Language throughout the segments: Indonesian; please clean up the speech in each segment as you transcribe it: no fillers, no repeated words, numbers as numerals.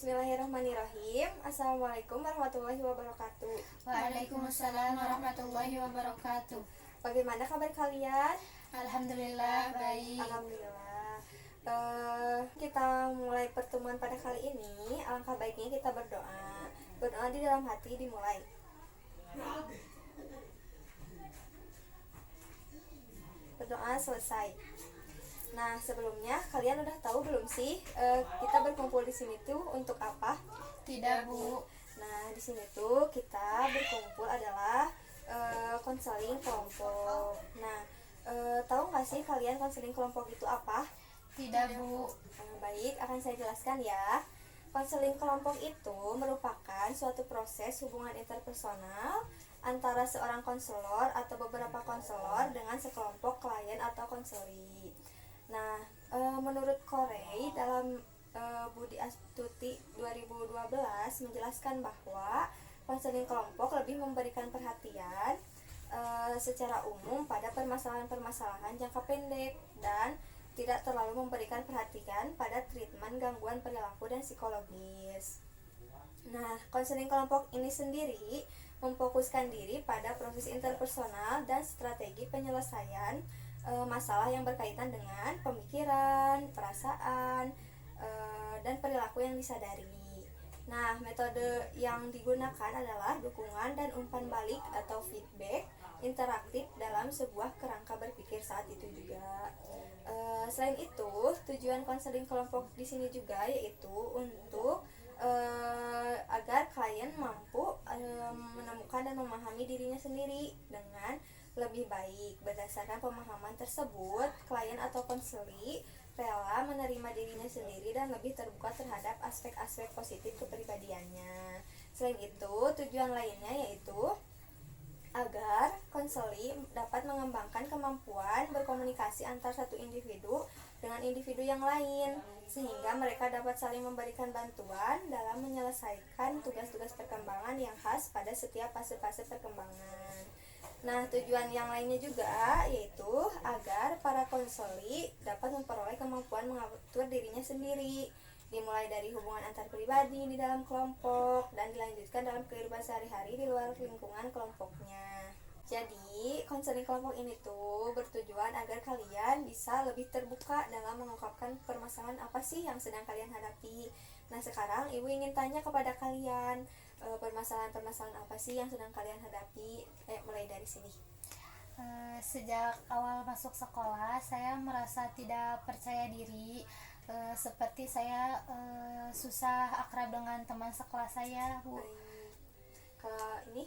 Bismillahirrahmanirrahim. Assalamualaikum warahmatullahi wabarakatuh. Waalaikumsalam warahmatullahi wabarakatuh. Bagaimana kabar kalian? Alhamdulillah baik. Alhamdulillah. Kita mulai pertemuan pada kali ini. Alangkah baiknya kita berdoa. Berdoa di dalam hati dimulai. Berdoa selesai. Nah, sebelumnya kalian udah tahu belum sih kita berkumpul di sini tuh untuk apa? Tidak, Bu. Nah, di sini tuh kita berkumpul adalah konseling kelompok. Nah, tahu nggak sih kalian konseling kelompok itu apa? Tidak, Bu. Baik, akan saya jelaskan ya. Konseling kelompok itu merupakan suatu proses hubungan interpersonal antara seorang konselor atau beberapa konselor dengan sekelompok klien atau konseli. Nah, menurut Corey dalam Budi Astuti 2012 menjelaskan bahwa konseling kelompok lebih memberikan perhatian secara umum pada permasalahan-permasalahan jangka pendek dan tidak terlalu memberikan perhatian pada treatment gangguan perilaku dan psikologis. Nah, konseling kelompok ini sendiri memfokuskan diri pada proses interpersonal dan strategi penyelesaian masalah yang berkaitan dengan pemikiran, perasaan, dan perilaku yang disadari. Nah, metode yang digunakan adalah dukungan dan umpan balik atau feedback interaktif dalam sebuah kerangka berpikir saat itu juga. Selain itu, tujuan konseling kelompok di sini juga yaitu untuk agar klien mampu menemukan dan memahami dirinya sendiri dengan lebih baik. Berdasarkan pemahaman tersebut, klien atau konseli rela menerima dirinya sendiri dan lebih terbuka terhadap aspek-aspek positif kepribadiannya. Selain itu, tujuan lainnya yaitu agar konseli dapat mengembangkan kemampuan berkomunikasi antar satu individu dengan individu yang lain, sehingga mereka dapat saling memberikan bantuan dalam menyelesaikan tugas-tugas perkembangan yang khas pada setiap fase-fase perkembangan. Nah, tujuan yang lainnya juga yaitu agar para konseli dapat memperoleh kemampuan mengatur dirinya sendiri, dimulai dari hubungan antar pribadi di dalam kelompok dan dilanjutkan dalam kehidupan sehari-hari di luar lingkungan kelompoknya. Jadi, konseling kelompok ini tuh bertujuan agar kalian bisa lebih terbuka dalam mengungkapkan permasalahan apa sih yang sedang kalian hadapi. Nah, sekarang Ibu ingin tanya kepada kalian, permasalahan-permasalahan apa sih yang sedang kalian hadapi? Mulai dari sini. Sejak awal masuk sekolah, saya merasa tidak percaya diri. Seperti saya susah akrab dengan teman sekelas saya, Bu. Ini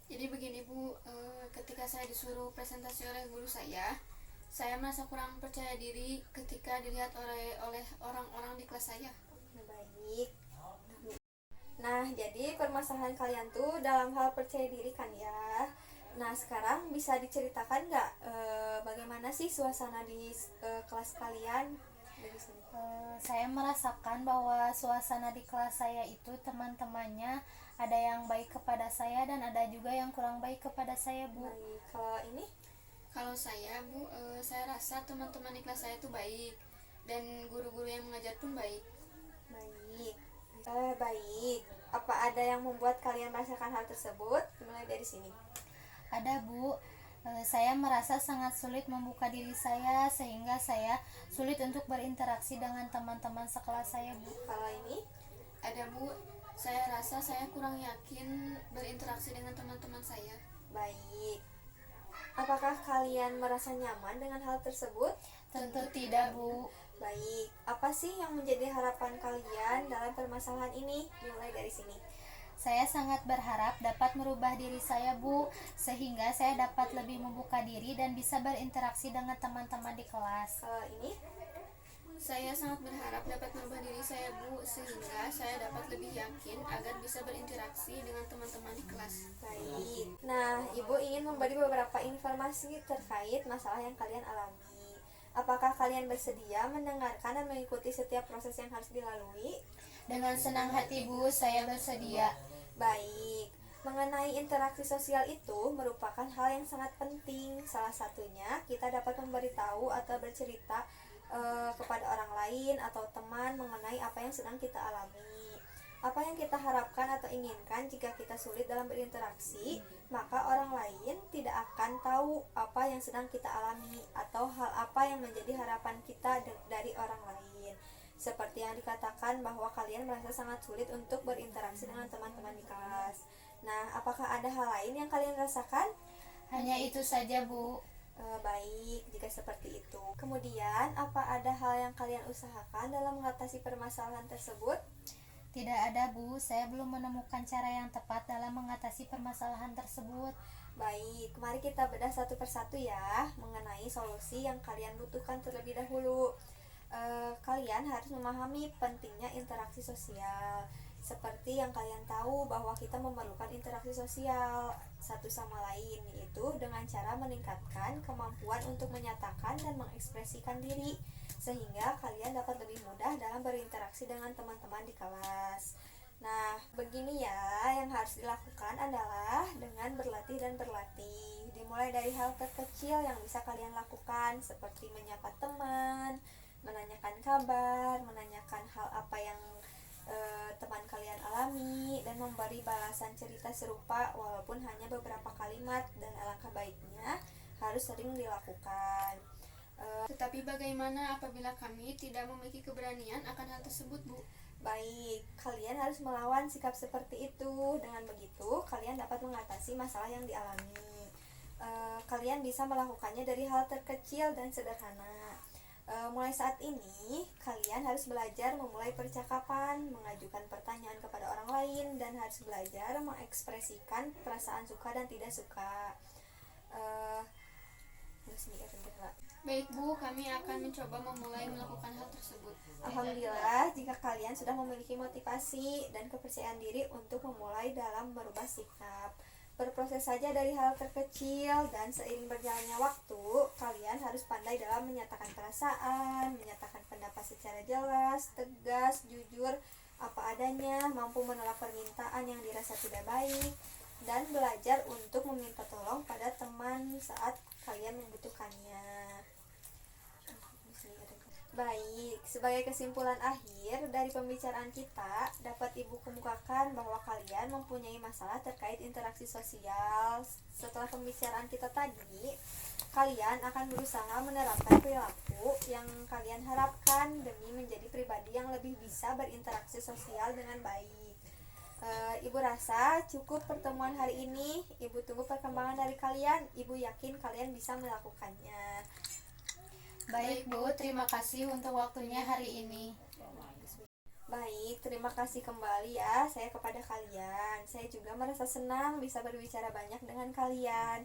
Jadi begini Bu, ketika saya disuruh presentasi oleh guru saya merasa kurang percaya diri ketika dilihat oleh orang-orang di kelas saya. baik. Nah, jadi permasalahan kalian tuh dalam hal percaya diri kan ya. Nah, sekarang bisa diceritakan nggak bagaimana sih suasana di kelas kalian? Dari sini. Saya merasakan bahwa suasana di kelas saya itu teman-temannya ada yang baik kepada saya dan ada juga yang kurang baik kepada saya, Bu. Baik, kalau ini Kalau saya Bu, saya rasa teman-teman di kelas saya itu baik dan guru-guru yang mengajar pun baik. baik. Baik. Apa ada yang membuat kalian merasakan hal tersebut? Mulai dari sini. Ada, Bu. Saya merasa sangat sulit membuka diri saya sehingga saya sulit untuk berinteraksi dengan teman-teman sekelas saya, Bu. Kalau ini Ada Bu, saya rasa saya kurang yakin berinteraksi dengan teman-teman saya. baik. Apakah kalian merasa nyaman dengan hal tersebut? Tentu tidak, Bu. Baik. Apa sih yang menjadi harapan kalian dalam permasalahan ini? Dimulai dari sini. Saya sangat berharap dapat merubah diri saya, Bu, sehingga saya dapat lebih membuka diri dan bisa berinteraksi dengan teman-teman di kelas. Kalau ini Saya sangat berharap dapat merubah diri saya Bu, sehingga saya dapat lebih yakin agar bisa berinteraksi dengan teman-teman di kelas. baik. Nah, Ibu ingin memberi beberapa informasi terkait masalah yang kalian alami. Apakah kalian bersedia mendengarkan dan mengikuti setiap proses yang harus dilalui? Dengan senang hati, Bu, saya bersedia. Baik. Mengenai interaksi sosial itu merupakan hal yang sangat penting. Salah satunya kita dapat memberitahu atau bercerita kepada orang lain atau teman mengenai apa yang sedang kita alami. Apa yang kita harapkan atau inginkan jika kita sulit dalam berinteraksi, maka orang lain tidak akan tahu apa yang sedang kita alami atau hal apa yang menjadi harapan kita dari orang lain. Seperti yang dikatakan bahwa kalian merasa sangat sulit untuk berinteraksi dengan teman-teman di kelas. Nah, apakah ada hal lain yang kalian rasakan? Hanya itu saja, Bu. Baik, jika seperti itu. Kemudian, apa ada hal yang kalian usahakan dalam mengatasi permasalahan tersebut? Tidak ada, Bu. Saya belum menemukan cara yang tepat dalam mengatasi permasalahan tersebut. Baik, mari kita bedah satu persatu ya mengenai solusi yang kalian butuhkan terlebih dahulu. Kalian harus memahami pentingnya interaksi sosial. Seperti yang kalian tahu bahwa kita memerlukan interaksi sosial satu sama lain, yaitu dengan cara meningkatkan kemampuan untuk menyatakan dan mengekspresikan diri, sehingga kalian dapat lebih mudah dalam berinteraksi dengan teman-teman di kelas. Nah, begini ya, yang harus dilakukan adalah dengan berlatih dan berlatih. Dimulai dari hal terkecil yang bisa kalian lakukan, seperti menyapa teman, menanyakan kabar, menanyakan hal apa yang teman kalian alami, dan memberi balasan cerita serupa walaupun hanya beberapa kalimat, dan alangkah baiknya harus sering dilakukan. Tetapi bagaimana apabila kami tidak memiliki keberanian akan hal tersebut, Bu? Baik, kalian harus melawan sikap seperti itu. Dengan begitu, kalian dapat mengatasi masalah yang dialami. Kalian bisa melakukannya dari hal terkecil dan sederhana. Mulai saat ini, kalian harus belajar memulai percakapan, mengajukan pertanyaan kepada orang lain, dan harus belajar mengekspresikan perasaan suka dan tidak suka. Baik, Bu, kami akan mencoba memulai melakukan hal tersebut. Alhamdulillah, jika kalian sudah memiliki motivasi dan kepercayaan diri untuk memulai dalam merubah sikap. Berproses saja dari hal terkecil, dan seiring berjalannya waktu, kalian harus pandai dalam menyatakan perasaan, menyatakan pendapat secara jelas, tegas, jujur, apa adanya, mampu menolak permintaan yang dirasa tidak baik, dan belajar untuk meminta tolong pada teman saat kalian membutuhkannya. Baik, sebagai kesimpulan akhir dari pembicaraan kita, dapat Ibu kemukakan bahwa kalian mempunyai masalah terkait interaksi sosial. Setelah pembicaraan kita tadi, kalian akan berusaha menerapkan perilaku yang kalian harapkan demi menjadi pribadi yang lebih bisa berinteraksi sosial dengan baik. Ibu rasa cukup pertemuan hari ini. Ibu tunggu perkembangan dari kalian. Ibu yakin kalian bisa melakukannya. Baik, Bu. Terima kasih untuk waktunya hari ini. Baik, terima kasih kembali ya saya kepada kalian. Saya juga merasa senang bisa berbicara banyak dengan kalian.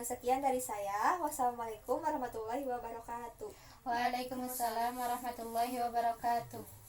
Sekian dari saya. Wassalamualaikum warahmatullahi wabarakatuh. Waalaikumsalam warahmatullahi wabarakatuh.